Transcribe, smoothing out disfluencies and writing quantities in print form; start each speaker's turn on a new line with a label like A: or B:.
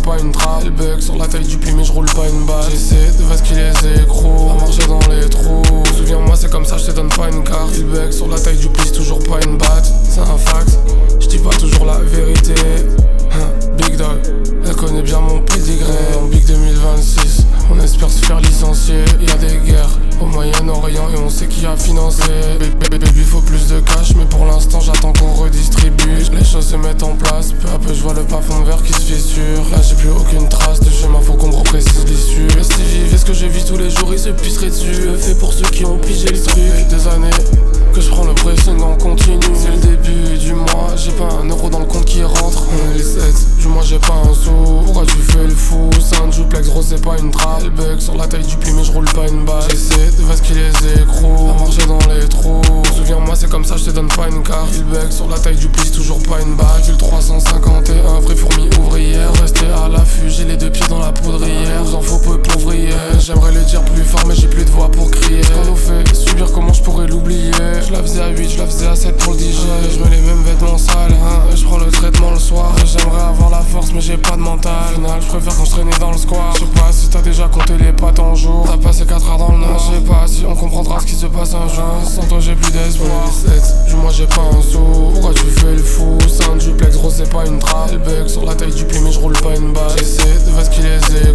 A: pas une trappe. Elle bug sur la taille du pli mais je roule pas une balle. J'essaie de vasquer les écrous, à marcher dans les trous. Souviens-moi c'est comme ça, je te donne pas une carte. Il bug sur la taille du pli, c'est toujours pas une batte. C'est un fax, je dis pas toujours la vérité. Big Dog, elle connaît bien mon pédigré. En Big 2026, on espère se faire licencier. Y'a des guerres au Moyen-Orient et on sait qui a financé. Baby faut plus de cash mais pour l'instant j'attends qu'on redistribue. Les choses se mettent en place, peu à peu je vois le plafond de verre qui se fissure. Là j'ai plus aucune trace de chemin, faut qu'on me reprécise l'issue. Mais si vivais ce que je vis tous les jours, ils se pisseraient dessus. Fait pour ceux qui ont pigé le truc. Des années que je prends le pressing en continu. C'est le début du mois, j'ai pas un euro dans le compte qui rentre. On est les 7 du mois, j'ai pas un sou. Pourquoi tu fais le fou? C'est un duplex, gros c'est pas une trappe. Elle bug sur la taille du pli mais je roule pas une balle. J'essaie de vasquer les écrous, à marcher dans les trous. Souviens-moi c'est comme ça, je te donne pas une carte. Il bug sur la taille du pli, c'est toujours pas une balle. J'ai le 351, vraie fourmi ouvrière. Rester à l'affût, j'ai les deux pieds dans la poudrière. Vous en faut peu pauvrière. J'aimerais le dire plus fort mais j'ai plus de voix pour crier. Ce qu'on nous fait subir, comment je pourrais l'oublier? Je la faisais à 8, je la faisais à 7 pour le DJ. Je mets les mêmes vêtements sales, je prends le traitement le soir. J'aimerais avoir la force mais j'ai pas de mental. Au final je préfère quand je traînais dans le square. Je sais pas si t'as déjà compté les pattes en jour. T'as passé 4 heures dans le nord. Je sais pas si on comprendra ce qui se passe un jour. Sans toi j'ai plus d'espoir. Du mois j'ai pas un sou. Pourquoi tu fais le fou? C'est un duplex, gros c'est pas une trappe. Elle bug sur la taille du pli mais je roule pas une balle. J'essaie de vasquer les écrous.